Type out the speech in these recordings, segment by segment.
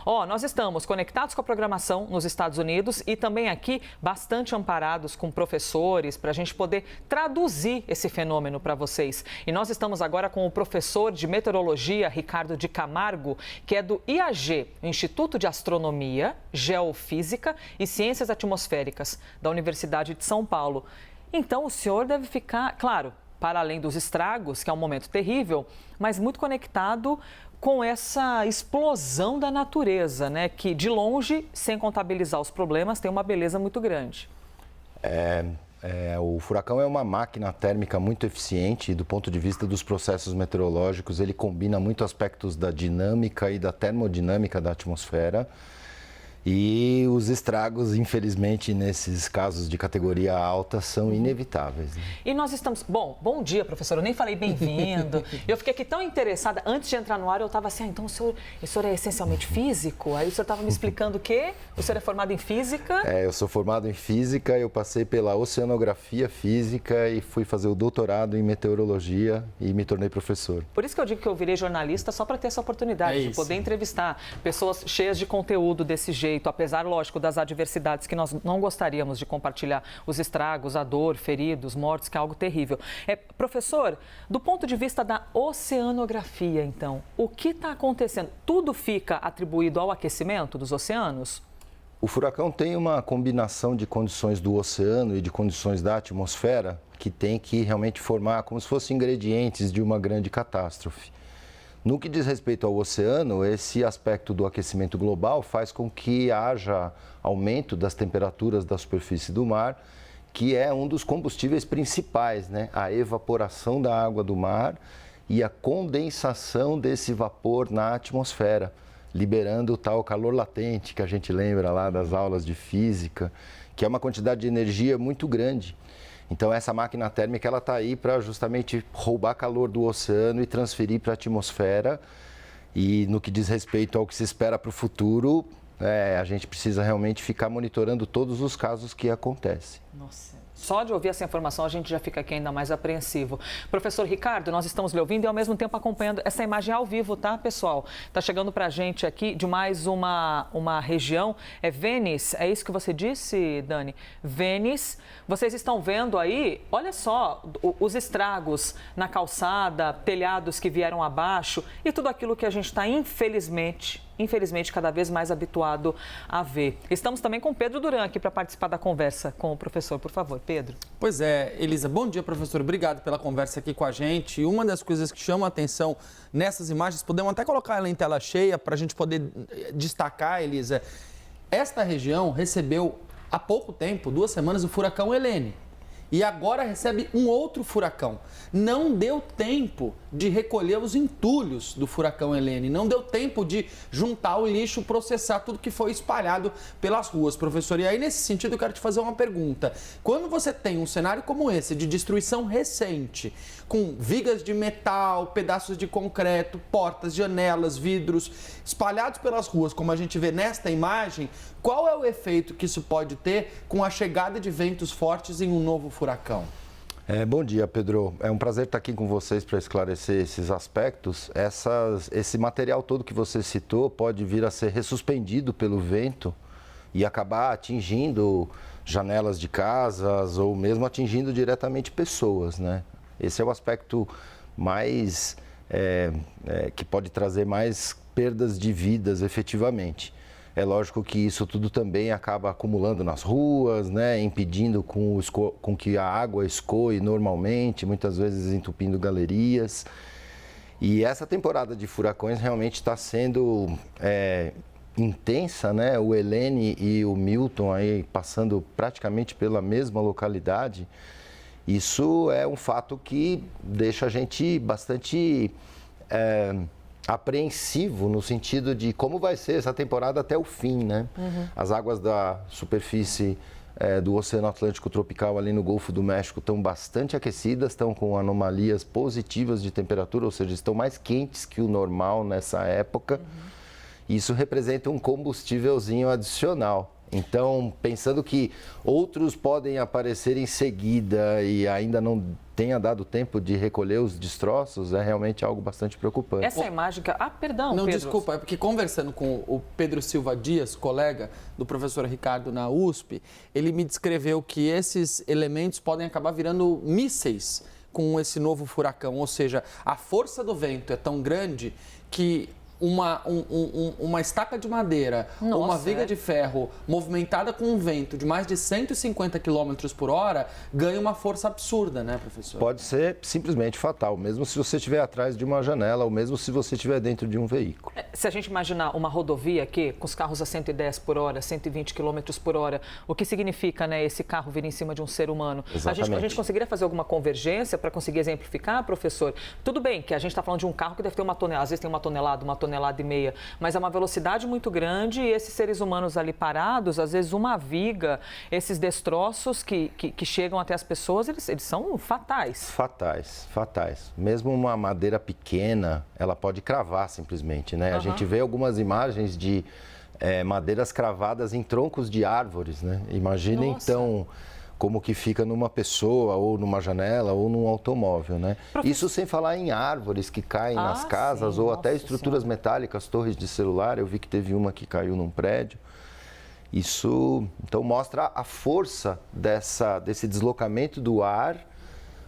Nós estamos conectados com a programação nos Estados Unidos e também aqui bastante amparados com professores para a gente poder traduzir esse fenômeno para vocês. E nós estamos agora com o professor de meteorologia, Ricardo de Camargo, que é do IAG, Instituto de Astronomia, Geofísica e Ciências Atmosféricas, da Universidade de São Paulo. Então, o senhor deve ficar, claro, para além dos estragos, que é um momento terrível, mas muito conectado com essa explosão da natureza, né? Que de longe, sem contabilizar os problemas, tem uma beleza muito grande. O furacão é uma máquina térmica muito eficiente do ponto de vista dos processos meteorológicos. Ele combina muito aspectos da dinâmica e da termodinâmica da atmosfera. E os estragos, infelizmente, nesses casos de categoria alta, são inevitáveis. Né? E nós estamos... Bom dia, professor. Eu nem falei bem-vindo. Eu fiquei aqui tão interessada. Antes de entrar no ar, eu estava assim, então o senhor é essencialmente físico? Aí o senhor estava me explicando o quê? O senhor é formado em física? Eu sou formado em física, eu passei pela oceanografia física e fui fazer o doutorado em meteorologia e me tornei professor. Por isso que eu digo que eu virei jornalista só para ter essa oportunidade de poder entrevistar pessoas cheias de conteúdo desse jeito. Apesar, lógico, das adversidades que nós não gostaríamos de compartilhar, os estragos, a dor, feridos, mortos, que é algo terrível. Professor, do ponto de vista da oceanografia, então, o que está acontecendo? Tudo fica atribuído ao aquecimento dos oceanos? O furacão tem uma combinação de condições do oceano e de condições da atmosfera que tem que realmente formar como se fossem ingredientes de uma grande catástrofe. No que diz respeito ao oceano, esse aspecto do aquecimento global faz com que haja aumento das temperaturas da superfície do mar, que é um dos combustíveis principais, né? A evaporação da água do mar e a condensação desse vapor na atmosfera, liberando o tal calor latente que a gente lembra lá das aulas de física, que é uma quantidade de energia muito grande. Então, essa máquina térmica ela está aí para justamente roubar calor do oceano e transferir para a atmosfera. E no que diz respeito ao que se espera para o futuro, a gente precisa realmente ficar monitorando todos os casos que acontecem. Nossa. Só de ouvir essa informação, a gente já fica aqui ainda mais apreensivo. Professor Ricardo, nós estamos lhe ouvindo e ao mesmo tempo acompanhando essa imagem ao vivo, tá, pessoal? Está chegando para a gente aqui de mais uma região, Venice, é isso que você disse, Dani? Venice, vocês estão vendo aí, olha só, os estragos na calçada, telhados que vieram abaixo e tudo aquilo que a gente está, infelizmente, cada vez mais habituado a ver. Estamos também com Pedro Duran aqui para participar da conversa com o professor. Por favor, Pedro. Pois é, Elisa. Bom dia, professor. Obrigado pela conversa aqui com a gente. E uma das coisas que chama a atenção nessas imagens, podemos até colocar ela em tela cheia para a gente poder destacar, Elisa. Esta região recebeu há pouco tempo, 2 semanas, o furacão Helene. E agora recebe um outro furacão. Não deu tempo de recolher os entulhos do furacão Helene. Não deu tempo de juntar o lixo, processar tudo que foi espalhado pelas ruas, professor. E aí, nesse sentido, eu quero te fazer uma pergunta. Quando você tem um cenário como esse, de destruição recente, com vigas de metal, pedaços de concreto, portas, janelas, vidros, espalhados pelas ruas, como a gente vê nesta imagem, qual é o efeito que isso pode ter com a chegada de ventos fortes em um novo furacão? Bom dia, Pedro. É um prazer estar aqui com vocês para esclarecer esses aspectos. Esse material todo que você citou pode vir a ser ressuspendido pelo vento e acabar atingindo janelas de casas ou mesmo atingindo diretamente pessoas, né? Esse é o aspecto mais que pode trazer mais perdas de vidas efetivamente. É lógico que isso tudo também acaba acumulando nas ruas, né, impedindo com que a água escoe normalmente, muitas vezes entupindo galerias. E essa temporada de furacões realmente está sendo intensa, né? O Helene e o Milton aí passando praticamente pela mesma localidade. Isso é um fato que deixa a gente bastante apreensivo no sentido de como vai ser essa temporada até o fim, né? As águas da superfície do Oceano Atlântico Tropical ali no Golfo do México estão bastante aquecidas, estão com anomalias positivas de temperatura, ou seja, estão mais quentes que o normal nessa época. Isso representa um combustívelzinho adicional. Então, pensando que outros podem aparecer em seguida e ainda não tenha dado tempo de recolher os destroços, é realmente algo bastante preocupante. Essa imagem que... perdão, Não, Pedro. desculpa, é porque conversando com o Pedro Silva Dias, colega do professor Ricardo na USP, ele me descreveu que esses elementos podem acabar virando mísseis com esse novo furacão, ou seja, a força do vento é tão grande que uma estaca de madeira ou uma viga de ferro movimentada com um vento de mais de 150 km por hora ganha uma força absurda, né, professor? Pode ser simplesmente fatal, mesmo se você estiver atrás de uma janela ou mesmo se você estiver dentro de um veículo. Se a gente imaginar uma rodovia aqui, com os carros a 110 por hora, 120 km por hora, o que significa, né, esse carro vir em cima de um ser humano? Exatamente. A gente conseguiria fazer alguma convergência para conseguir exemplificar, professor? Tudo bem que a gente está falando de um carro que deve ter uma tonelada, às vezes tem uma tonelada e meia, mas é uma velocidade muito grande e esses seres humanos ali parados, às vezes uma viga, esses destroços que chegam até as pessoas, eles são fatais. Fatais. Mesmo uma madeira pequena, ela pode cravar simplesmente, né? A gente vê algumas imagens de madeiras cravadas em troncos de árvores, né? Imagina então como que fica numa pessoa, ou numa janela, ou num automóvel, né? Isso sem falar em árvores que caem nas casas, ou até estruturas metálicas, torres de celular. Eu vi que teve uma que caiu num prédio. Isso, então, mostra a força desse deslocamento do ar,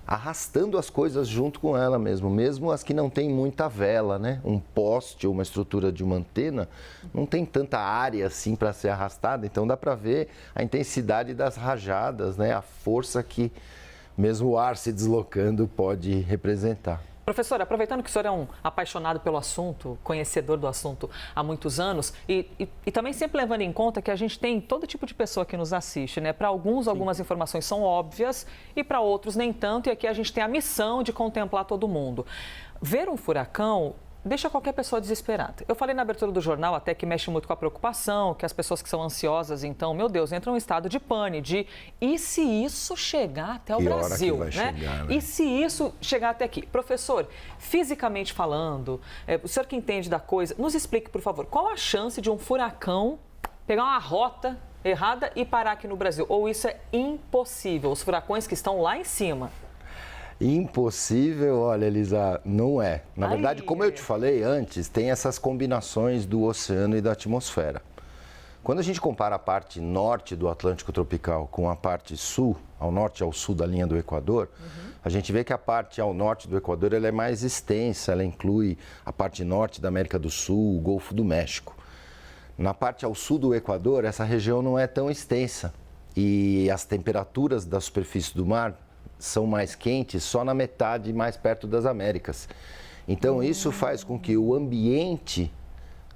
arrastando as coisas junto com ela mesmo as que não têm muita vela, né? Um poste ou uma estrutura de uma antena não tem tanta área assim para ser arrastada, então dá para ver a intensidade das rajadas, né? A força que mesmo o ar se deslocando pode representar. Professor, aproveitando que o senhor é um apaixonado pelo assunto, conhecedor do assunto há muitos anos, e também sempre levando em conta que a gente tem todo tipo de pessoa que nos assiste, né? Para alguns, algumas informações são óbvias e para outros nem tanto, e aqui a gente tem a missão de contemplar todo mundo. Ver um furacão deixa qualquer pessoa desesperada. Eu falei na abertura do jornal até que mexe muito com a preocupação, que as pessoas que são ansiosas, então, meu Deus, entram em estado de pânico, e se isso chegar até o Brasil, né? Chegar, né? E se isso chegar até aqui? Professor, fisicamente falando, o senhor que entende da coisa, nos explique, por favor, qual a chance de um furacão pegar uma rota errada e parar aqui no Brasil? Ou isso é impossível? Os furacões que estão lá em cima. Impossível, olha, Elisa, não é. Na verdade, como eu te falei antes, tem essas combinações do oceano e da atmosfera. Quando a gente compara a parte norte do Atlântico tropical com a parte sul, ao norte e ao sul da linha do Equador, a gente vê que a parte ao norte do Equador ela é mais extensa, ela inclui a parte norte da América do Sul, o Golfo do México. Na parte ao sul do Equador, essa região não é tão extensa e as temperaturas da superfície do mar são mais quentes só na metade mais perto das Américas. Então, isso faz com que o ambiente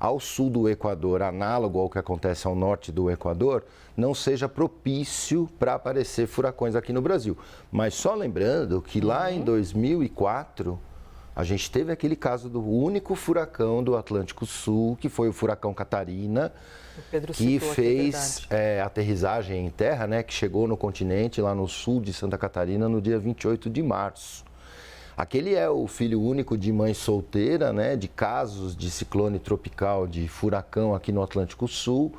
ao sul do Equador, análogo ao que acontece ao norte do Equador, não seja propício para aparecer furacões aqui no Brasil. Mas só lembrando que lá em 2004, a gente teve aquele caso do único furacão do Atlântico Sul, que foi o furacão Catarina, que fez aterrissagem em terra, né, que chegou no continente, lá no sul de Santa Catarina, no dia 28 de março. Aquele é o filho único de mãe solteira, né, de casos de ciclone tropical, de furacão aqui no Atlântico Sul,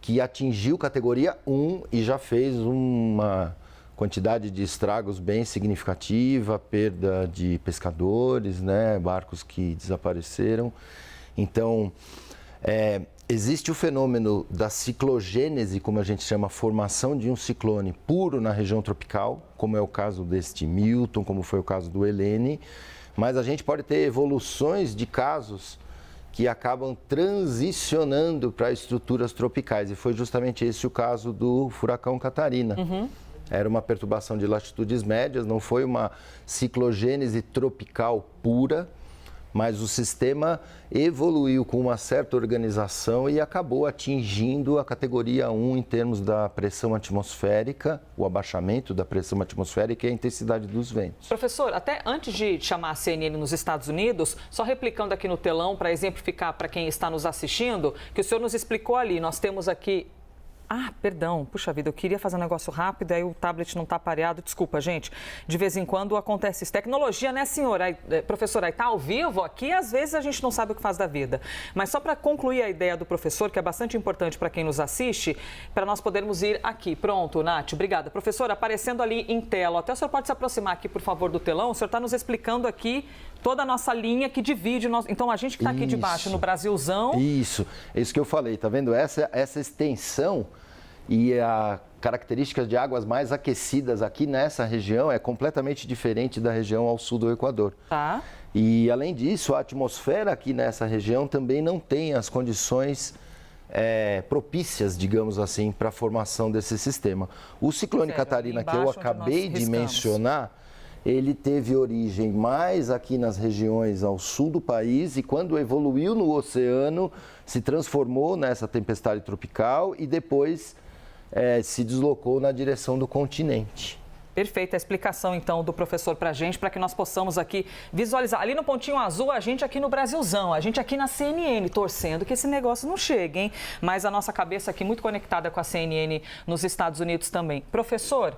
que atingiu categoria 1 e já fez uma quantidade de estragos bem significativa, perda de pescadores, né, barcos que desapareceram. Então, existe o fenômeno da ciclogênese, como a gente chama, a formação de um ciclone puro na região tropical, como é o caso deste Milton, como foi o caso do Helene, mas a gente pode ter evoluções de casos que acabam transicionando para estruturas tropicais, e foi justamente esse o caso do furacão Catarina. Era uma perturbação de latitudes médias, não foi uma ciclogênese tropical pura, mas o sistema evoluiu com uma certa organização e acabou atingindo a categoria 1 em termos da pressão atmosférica, o abaixamento da pressão atmosférica e a intensidade dos ventos. Professor, até antes de chamar a CNN nos Estados Unidos, só replicando aqui no telão para exemplificar para quem está nos assistindo, que o senhor nos explicou ali, nós temos aqui Ah, perdão, puxa vida, eu queria fazer um negócio rápido, aí o tablet não está pareado. Desculpa, gente. De vez em quando acontece isso. Tecnologia, né, senhora? Professora, está ao vivo aqui, às vezes a gente não sabe o que faz da vida. Mas só para concluir a ideia do professor, que é bastante importante para quem nos assiste, para nós podermos ir aqui. Pronto, Nath, obrigada. Professora, aparecendo ali em tela, até o senhor pode se aproximar aqui, por favor, do telão. O senhor está nos explicando aqui toda a nossa linha que divide. Então, a gente que está aqui de baixo, no Brasilzão... Isso que eu falei, tá vendo? Essa extensão e a característica de águas mais aquecidas aqui nessa região é completamente diferente da região ao sul do Equador. Tá. E, além disso, a atmosfera aqui nessa região também não tem as condições propícias, digamos assim, para a formação desse sistema. O ciclone Catarina, que eu acabei de mencionar, ele teve origem mais aqui nas regiões ao sul do país e quando evoluiu no oceano, se transformou nessa tempestade tropical e depois se deslocou na direção do continente. Perfeita a explicação, então, do professor para a gente, para que nós possamos aqui visualizar. Ali no pontinho azul, a gente aqui no Brasilzão, a gente aqui na CNN, torcendo que esse negócio não chegue, hein? Mas a nossa cabeça aqui muito conectada com a CNN nos Estados Unidos também. Professor,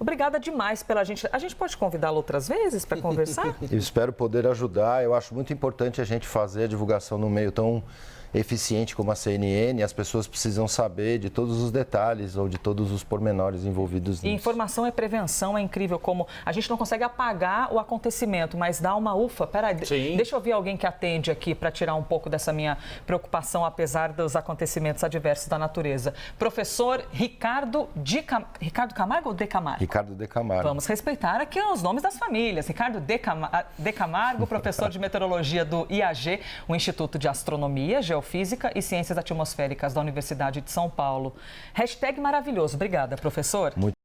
obrigada demais pela gente. A gente pode convidá-lo outras vezes para conversar? Eu espero poder ajudar. Eu acho muito importante a gente fazer a divulgação no meio tão eficiente como a CNN. As pessoas precisam saber de todos os detalhes ou de todos os pormenores envolvidos nisso. E informação é prevenção, é incrível como a gente não consegue apagar o acontecimento, mas dá uma ufa. Peraí, deixa eu ver alguém que atende aqui para tirar um pouco dessa minha preocupação, apesar dos acontecimentos adversos da natureza. Professor Ricardo Camargo ou de Camargo? Ricardo de Camargo. Vamos respeitar aqui os nomes das famílias. Ricardo de Camargo, professor de meteorologia do IAG, o Instituto de Astronomia, Geofísica e Ciências Atmosféricas da Universidade de São Paulo. Hashtag maravilhoso. Obrigada, professor.